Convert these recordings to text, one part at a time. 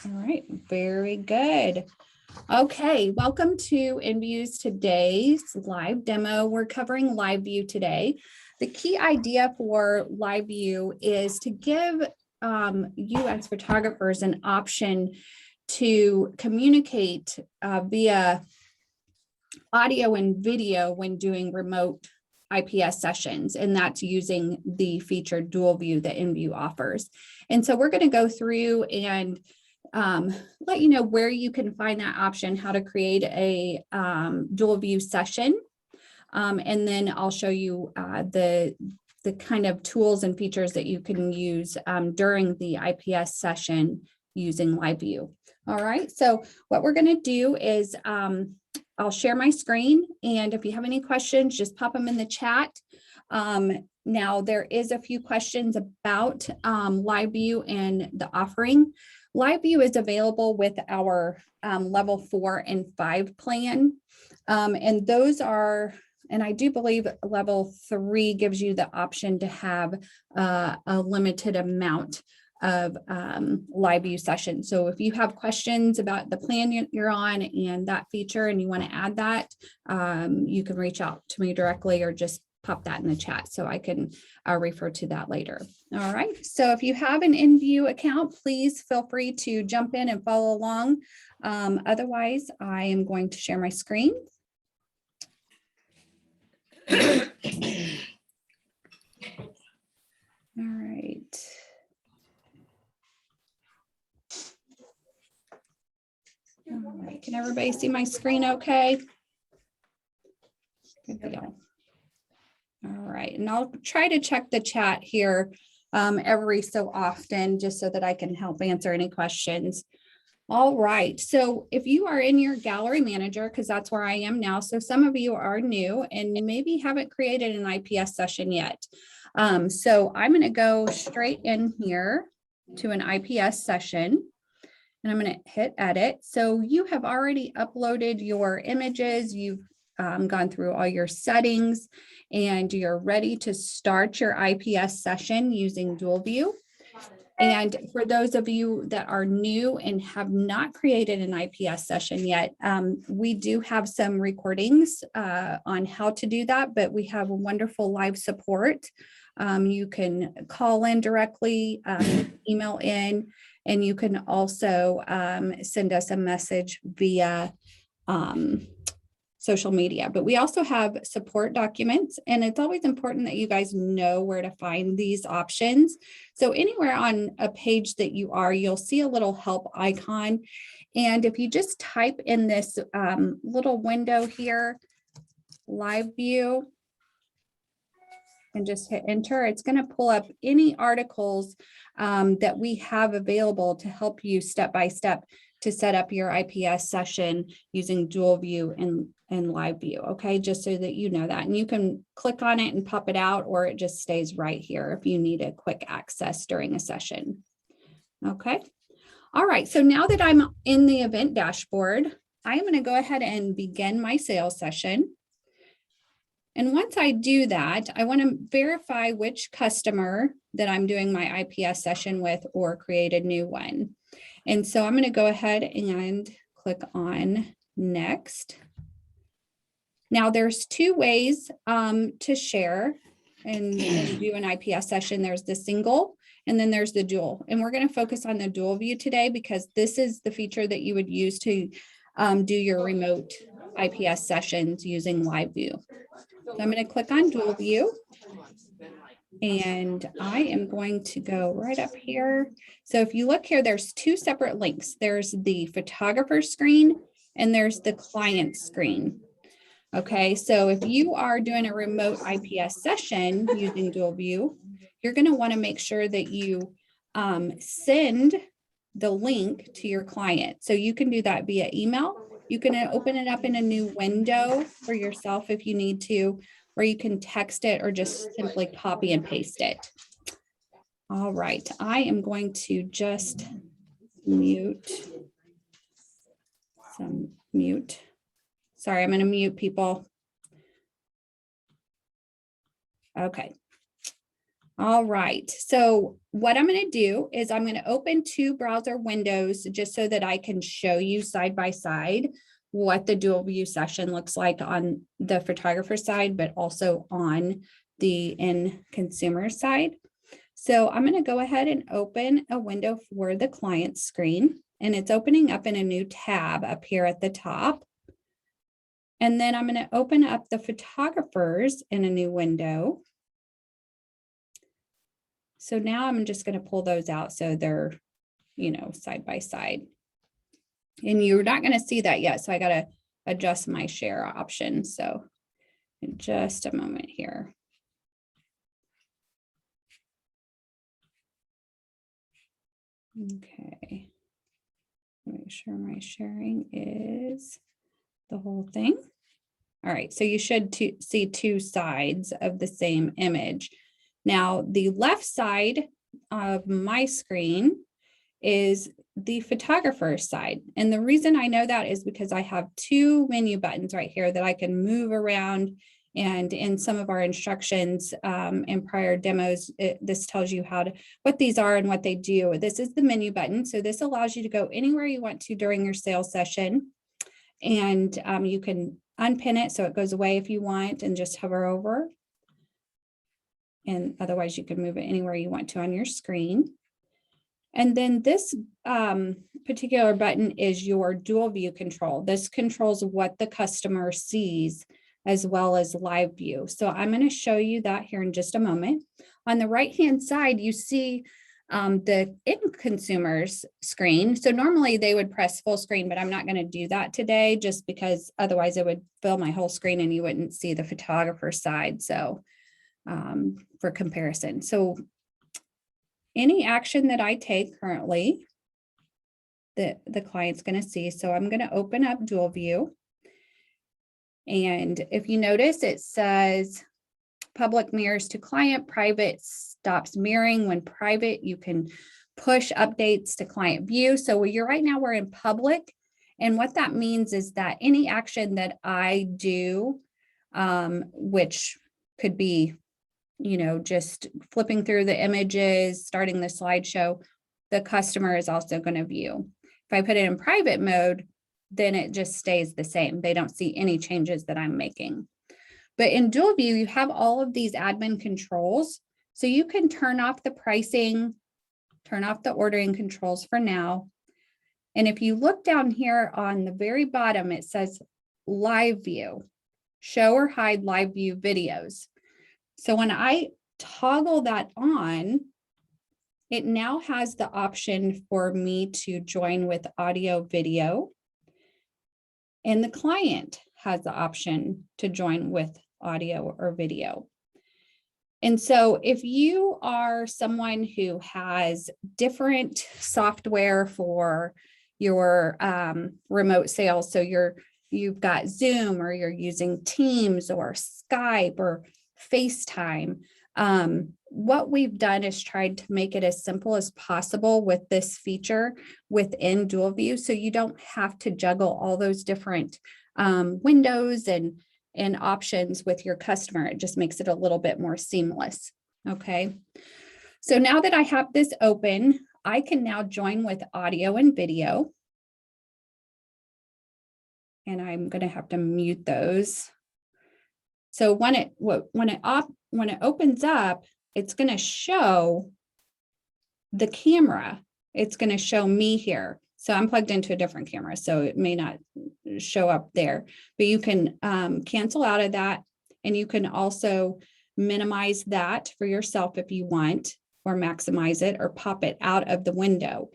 All right, very good. Okay, welcome to InView's today's live demo. We're covering live view today. The key idea for live view is to give you as photographers an option to communicate via audio and video when doing remote IPS sessions, and that's using the feature dual view that InView offers. And so we're going to go through and let you know where you can find that option, how to create a dual view session. And then I'll show you the kind of tools and features that you can use during the IPS session using live view. All right, so what we're going to do is I'll share my screen, and if you have any questions, just pop them in the chat. Now there is a few questions about live view and the offering. Live view is available with our level 4 and 5 plan. And those are, and I do believe level 3 gives you the option to have a limited amount of live view sessions. So if you have questions about the plan you're on and that feature and you want to add that, you can reach out to me directly or just pop that in the chat so I can refer to that later. All right, so if you have an InView account, please feel free to jump in and follow along. Otherwise, I am going to share my screen. All right. All right, can everybody see my screen okay? Good deal. All right, and I'll try to check the chat here every so often just so that I can help answer any questions. All right, so if you are in your gallery manager, because that's where I am now, so some of you are new and maybe haven't created an IPS session yet. So I'm going to go straight in here to an IPS session. And I'm going to hit edit. So you have already uploaded your images. You've gone through all your settings and you're ready to start your IPS session using dual view. And for those of you that are new and have not created an IPS session yet, we do have some recordings on how to do that, but we have a wonderful live support. You can call in directly, email in, and you can also send us a message via social media. But we also have support documents, and it's always important that you guys know where to find these options. So anywhere on a page that you are, you'll see a little help icon. And if you just type in this little window here, live view, and just hit enter, it's going to pull up any articles that we have available to help you step by step to set up your IPS session using dual view and live view. Okay, just so that you know that. And you can click on it and pop it out, or it just stays right here if you need a quick access during a session. Okay. All right. So now that I'm in the event dashboard, I'm going to go ahead and begin my sales session. And once I do that, I want to verify which customer that I'm doing my IPS session with or create a new one. And so I'm going to go ahead and click on next. Now there's two ways to share and do an IPS session. There's the single and then there's the dual. And we're going to focus on the dual view today because this is the feature that you would use to do your remote IPS sessions using live view. So I'm going to click on dual view and I am going to go right up here. So if you look here, there's two separate links. There's the photographer screen and there's the client screen. Okay, so if you are doing a remote IPS session using dual view, you're going to want to make sure that you send the link to your client. So you can do that via email. You can open it up in a new window for yourself if you need to, or you can text it or just simply copy and paste it. All right, I am going to just mute. Sorry, I'm going to mute people. Okay. All right, so what I'm going to do is I'm going to open two browser windows just so that I can show you side by side what the dual view session looks like on the photographer side, but also on the end consumer side. So I'm going to go ahead and open a window for the client screen, and it's opening up in a new tab up here at the top. And then I'm going to open up the photographers in a new window. So now I'm just going to pull those out so they're, side by side. And you're not going to see that yet. So I got to adjust my share option. So in just a moment here. Okay. Make sure my sharing is the whole thing. All right, so you should see two sides of the same image. Now, the left side of my screen is the photographer's side. And the reason I know that is because I have two menu buttons right here that I can move around. And in some of our instructions in prior demos, this tells you what these are and what they do. This is the menu button. So this allows you to go anywhere you want to during your sales session. And you can unpin it so it goes away if you want and just hover over. And otherwise you can move it anywhere you want to on your screen. And then this particular button is your dual view control. This controls what the customer sees as well as live view. So I'm going to show you that here in just a moment. On the right-hand side, you see the end consumers screen. So normally they would press full screen, but I'm not going to do that today just because otherwise it would fill my whole screen and you wouldn't see the photographer side. So for comparison. So any action that I take currently, the client's going to see. So I'm going to open up dual view. And if you notice, it says public mirrors to client, private stops mirroring. When private, you can push updates to client view. So right now we're in public. And what that means is that any action that I do, which could be, just flipping through the images, starting the slideshow, the customer is also going to view. If I put it in private mode, then it just stays the same. They don't see any changes that I'm making. But in dual view, you have all of these admin controls. So you can turn off the pricing, turn off the ordering controls for now. And if you look down here on the very bottom, it says live view, show or hide live view videos. So when I toggle that on, it now has the option for me to join with audio video. And the client has the option to join with audio or video. And so if you are someone who has different software for your remote sales, so you've got Zoom or you're using Teams or Skype or FaceTime, what we've done is tried to make it as simple as possible with this feature within dual view. So you don't have to juggle all those different windows and options with your customer. It just makes it a little bit more seamless. Okay. So now that I have this open, I can now join with audio and video. And I'm going to have to mute those. So when it opens up, it's going to show the camera. It's going to show me here. So I'm plugged into a different camera, so it may not show up there, but you can cancel out of that. And you can also minimize that for yourself if you want, or maximize it or pop it out of the window,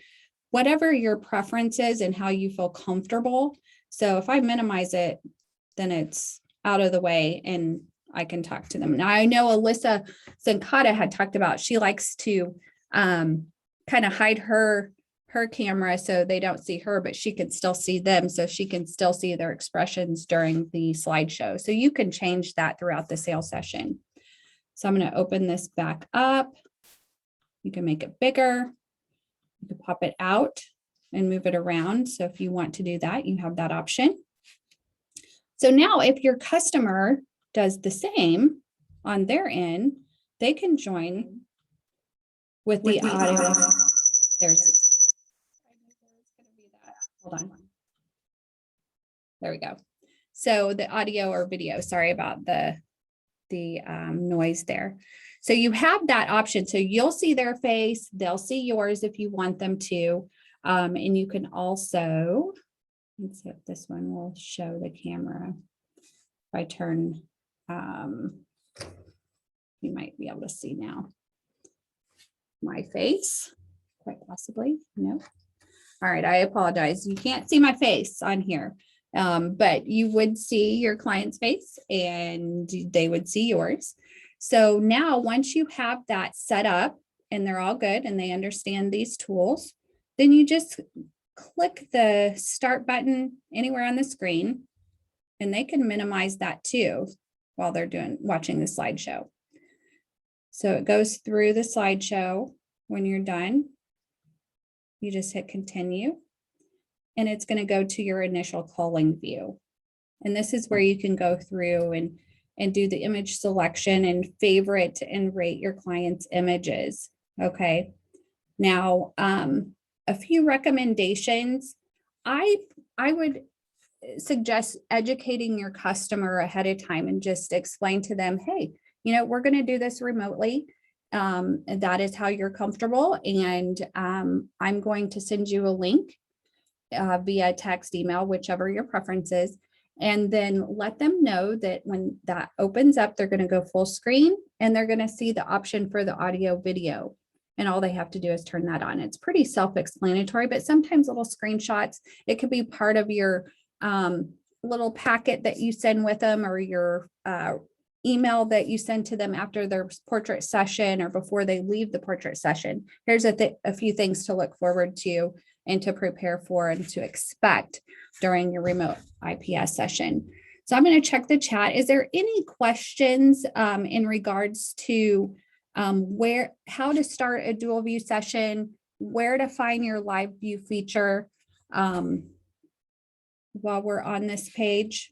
whatever your preference is and how you feel comfortable. So if I minimize it, then it's out of the way and I can talk to them. Now I know Alyssa Zancata had talked about, she likes to kind of hide her camera so they don't see her, but she can still see them. So she can still see their expressions during the slideshow. So you can change that throughout the sales session. So I'm going to open this back up. You can make it bigger. You can pop it out and move it around. So if you want to do that, you have that option. So now if your customer does the same on their end, they can join with the audio. Hold on. There we go. So the audio or video, sorry about the noise there. So you have that option. So you'll see their face, they'll see yours if you want them to. And you can also, let's see if this one will show the camera. If I turn, you might be able to see now my face, quite possibly. No. All right, I apologize. You can't see my face on here, but you would see your client's face and they would see yours. So now once you have that set up and they're all good and they understand these tools, then you just click the start button anywhere on the screen and they can minimize that too while they're watching the slideshow. So it goes through the slideshow. When you're done, you just hit continue and it's going to go to your initial calling view. And this is where you can go through and do the image selection and favorite and rate your client's images. Okay. Now, a few recommendations. I would suggest educating your customer ahead of time and just explain to them, hey, we're going to do this remotely. That is how you're comfortable. And I'm going to send you a link via text, email, whichever your preference is. And then let them know that when that opens up, they're going to go full screen and they're going to see the option for the audio video. And all they have to do is turn that on. It's pretty self-explanatory, but sometimes little screenshots, it could be part of your little packet that you send with them or your email that you send to them after their portrait session or before they leave the portrait session. Here's a few things to look forward to and to prepare for and to expect during your remote IPS session. So I'm going to check the chat. Is there any questions in regards to how to start a dual view session, where to find your live view feature while we're on this page?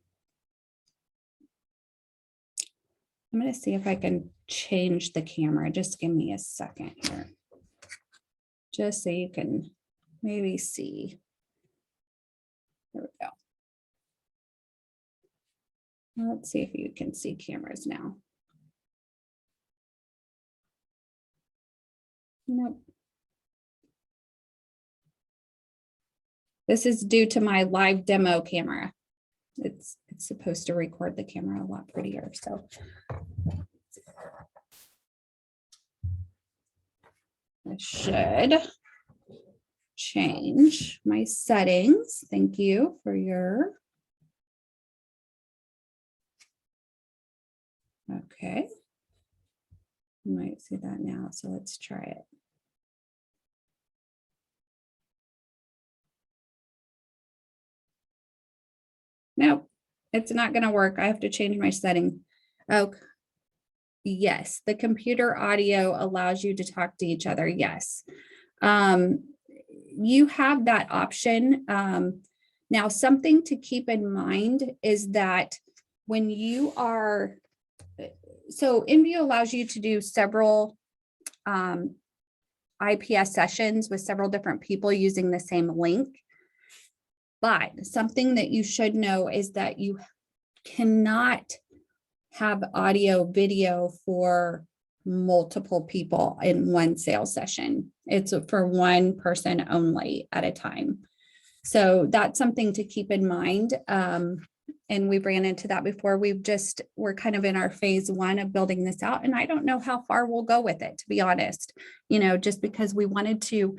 I'm going to see if I can change the camera. Just give me a second here. Just so you can maybe see. There we go. Let's see if you can see cameras now. Nope. This is due to my live demo camera. It's supposed to record the camera a lot prettier. So I should change my settings. Thank you for your. Okay. You might see that now. So let's try it. Nope, it's not going to work. I have to change my setting. Oh, yes. The computer audio allows you to talk to each other. Yes. You have that option. Now, something to keep in mind is that when you are, so InView allows you to do several IPS sessions with several different people using the same link. But something that you should know is that you cannot have audio video for multiple people in one sales session. It's for one person only at a time. So that's something to keep in mind. And we've ran into that before. We're kind of in our phase one of building this out. And I don't know how far we'll go with it, to be honest, just because we wanted to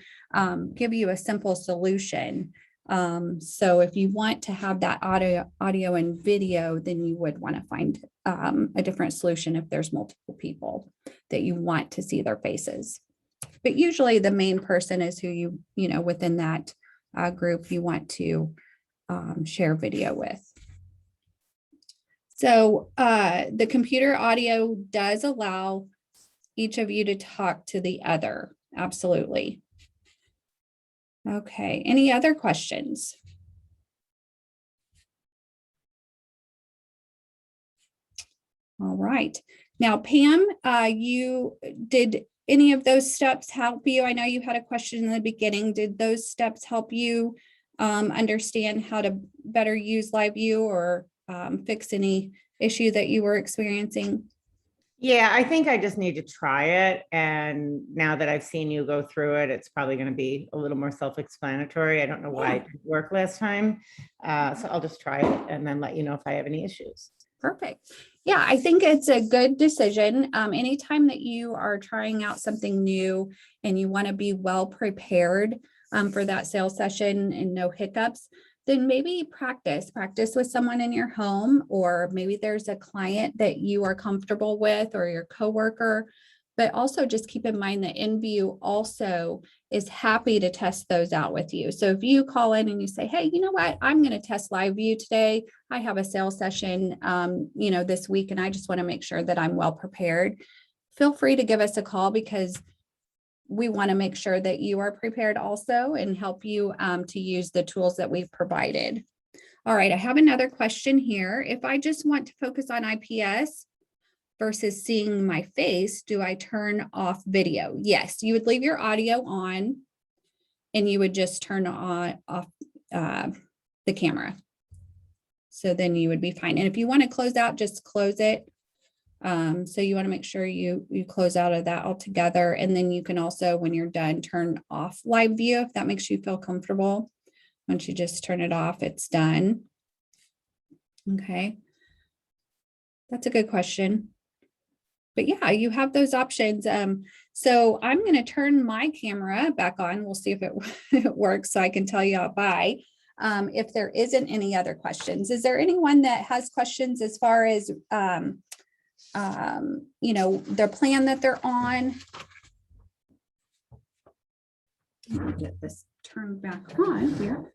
give you a simple solution. So if you want to have that audio and video, then you would want to find a different solution if there's multiple people that you want to see their faces. But usually the main person is who you within that group you want to share video with. So the computer audio does allow each of you to talk to the other. Absolutely. Okay, any other questions? All right. Now, Pam, you did any of those steps help you? I know you had a question in the beginning. Did those steps help you understand how to better use LiveView or fix any issue that you were experiencing? Yeah, I think I just need to try it. And now that I've seen you go through it, it's probably going to be a little more self-explanatory. I don't know why it didn't work last time. So I'll just try it and then let you know if I have any issues. Perfect. Yeah, I think it's a good decision. Anytime that you are trying out something new and you want to be well prepared for that sales session and no hiccups, then maybe practice with someone in your home, or maybe there's a client that you are comfortable with or your coworker. But also just keep in mind that InView also is happy to test those out with you. So if you call in and you say, hey, you know what, I'm going to test LiveView today. I have a sales session, this week, and I just want to make sure that I'm well prepared. Feel free to give us a call, because we want to make sure that you are prepared also and help you to use the tools that we've provided. All right, I have another question here. If I just want to focus on IPS versus seeing my face, do I turn off video? Yes, you would leave your audio on and you would just turn off the camera. So then you would be fine. And if you want to close out, just close it. So you want to make sure you close out of that altogether. And then you can also, when you're done, turn off LiveView if that makes you feel comfortable. Once you just turn it off, it's done. Okay. That's a good question. But yeah, you have those options. So I'm going to turn my camera back on. We'll see if it works, so I can tell you bye. If there isn't any other questions, is there anyone that has questions as far as their plan that they're on? Let me get this turned back on here.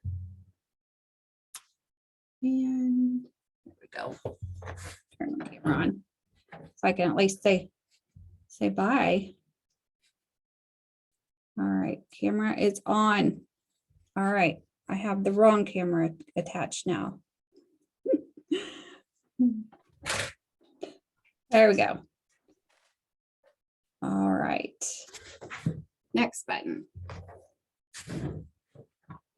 And there we go. Turn the camera on, so I can at least say bye. All right, camera is on. All right, I have the wrong camera attached now. There we go. All right, next button.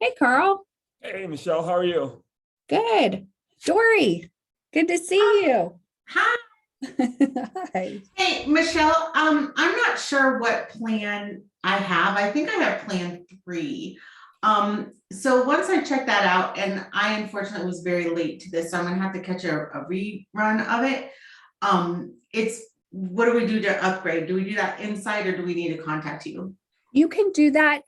Hey, Carl. Hey, Michelle, how are you? Good. Dory, good to see you. Hi. Hi. Hey, Michelle, I'm not sure what plan I have. I think I have plan 3. So once I check that out, and I unfortunately was very late to this, so I'm gonna have to catch a rerun of it. What do we do to upgrade? Do we do that inside, or do we need to contact you? You can do that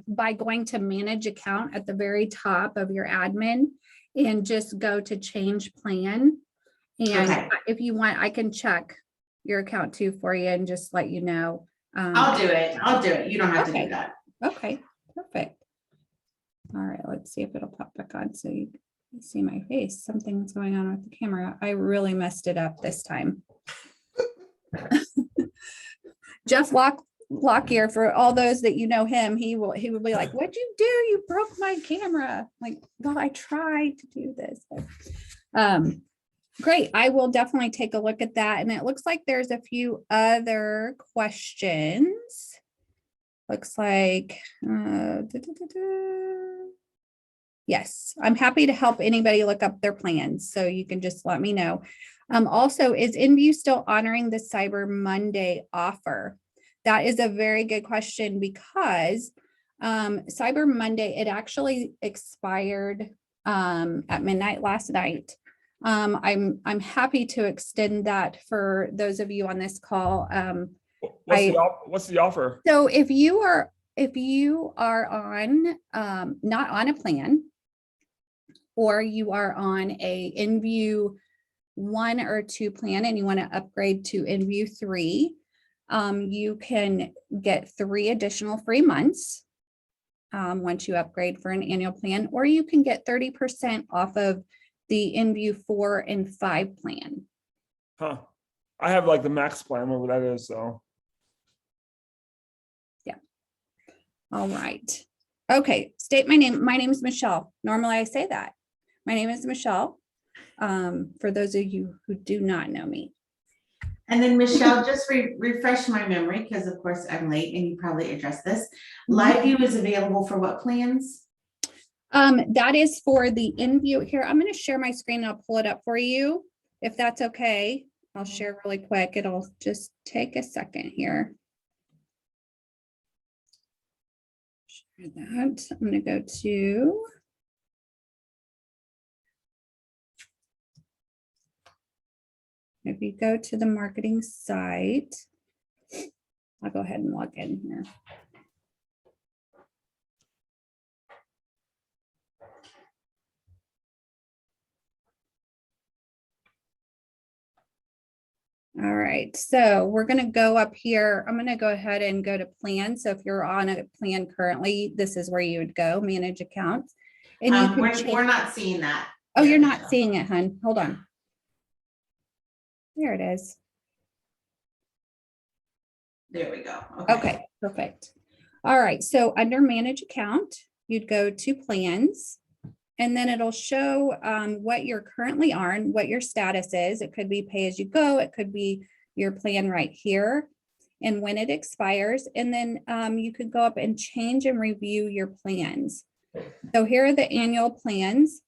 by going to manage account at the very top of your admin and just go to change plan. And Okay. if you want, I can check your account too for you and just let you know. I'll do it. You don't have to do that. Okay, perfect. All right, let's see if it'll pop back on so you can see my face. Something's going on with the camera. I really messed it up this time. Jeff Lockyer, for all those that you know him, he will be like, what'd you do? You broke my camera. Like, well, I tried to do this. But, great. I will definitely take a look at that. And it looks like there's a few other questions. Looks like, yes, I'm happy to help anybody look up their plans. So you can just let me know. Also, is InView still honoring the Cyber Monday offer? That is a very good question, because Cyber Monday, it actually expired at midnight last night. I'm happy to extend that for those of you on this call. What's the offer? So if you are on not on a plan, or you are on a InView 1 or 2 plan and you want to upgrade to InView 3, you can get 3 additional free months once you upgrade for an annual plan, or you can get 30% off of the InView 4 and 5 plan. Huh. I have like the max plan, whatever that is, so. Yeah. All right. Okay, state my name. My name is Michelle. Normally I say that. My name is Michelle. For those of you who do not know me. And then Michelle, just refresh my memory, because of course I'm late and you probably addressed this. Live view is available for what plans? That is for the in view here. I'm going to share my screen and I'll pull it up for you if that's okay. I'll share really quick. It'll just take a second here. Share that. I'm going to go to if you go to the marketing site, I'll go ahead and log in here. All right, so we're going to go up here. I'm going to go ahead and go to plan. So if you're on a plan currently, this is where you would go, manage accounts. And you can We're not seeing that. Oh, you're not seeing it, hun. Hold on. There it is. There we go. Okay, perfect. All right, so under manage account, you'd go to plans, and then it'll show what you're currently on, what your status is. It could be pay as you go, it could be your plan right here, and when it expires. And then you could go up and change and review your plans. So here are the annual plans,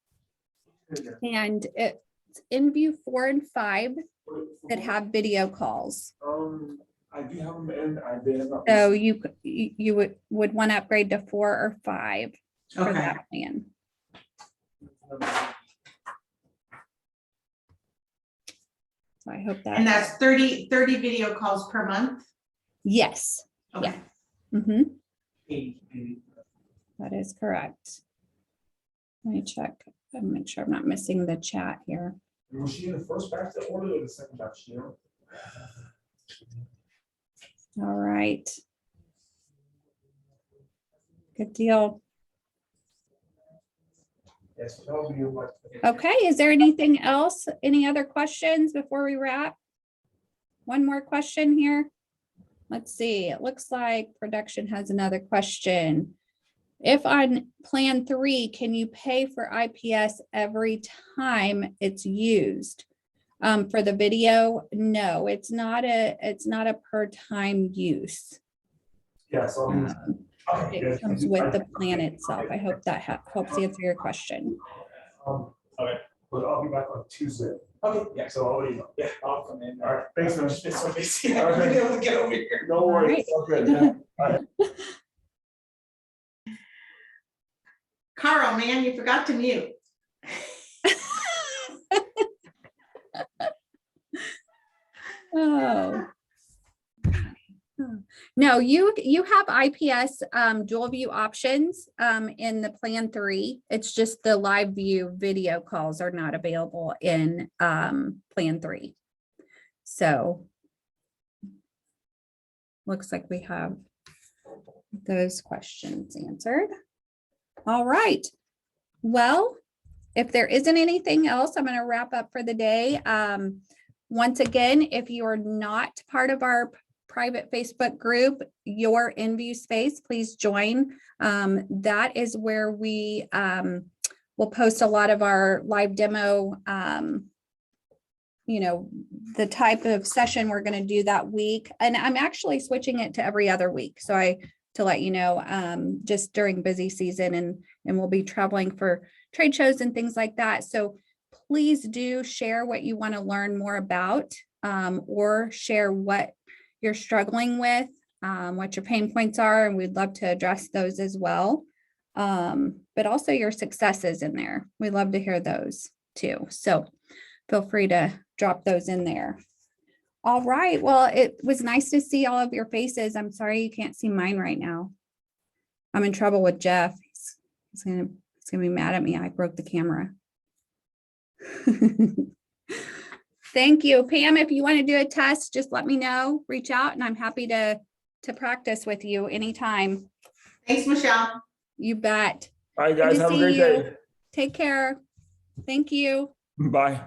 and it's in view 4 and 5 that have video calls. I do have them in. I did not. So you would want to upgrade to 4 or 5 for Okay. that plan. So I hope that. And that's 30 video calls per month? Yes. Okay. Mhm. That is correct. Let me check and make sure I'm not missing the chat here. Was she in the first batch that ordered or the second batch? You know? All right. Good deal. Yes, that'll be like. Okay, is there anything else? Any other questions before we wrap? One more question here. Let's see, it looks like production has another question. If on plan 3, can you pay for IPS every time it's used? For the video, no, it's not a per time use. Yes. It comes with the plan itself. I hope that helps answer your question. Okay, but I'll be back on Tuesday. Okay, yeah, so I'll let you know. Yeah, I'll come in. All right, thanks, man. It's so busy. I'm gonna be able to get over here. No worries. All good. Yeah. All right. Carl, man, you forgot to mute. Oh. No, you have IPS dual view options in the plan 3. It's just the live view video calls are not available in plan 3. So looks like we have those questions answered. All right. Well, if there isn't anything else, I'm going to wrap up for the day. Once again, if you are not part of our private Facebook group, Your InView Space, please join. That is where we will post a lot of our live demo, the type of session we're going to do that week. And I'm actually switching it to every other week. So to let you know, just during busy season, and we'll be traveling for trade shows and things like that. So please do share what you want to learn more about, or share what you're struggling with, what your pain points are, and we'd love to address those as well. But also your successes in there. We'd love to hear those too. So feel free to drop those in there. All right. Well, it was nice to see all of your faces. I'm sorry you can't see mine right now. I'm in trouble with Jeff. He's gonna be mad at me. I broke the camera. Thank you, Pam. If you want to do a test, just let me know, reach out, and I'm happy to practice with you anytime. Thanks, Michelle. You bet. All right, guys, Good to have a see great you. day. Take care. Thank you. Bye.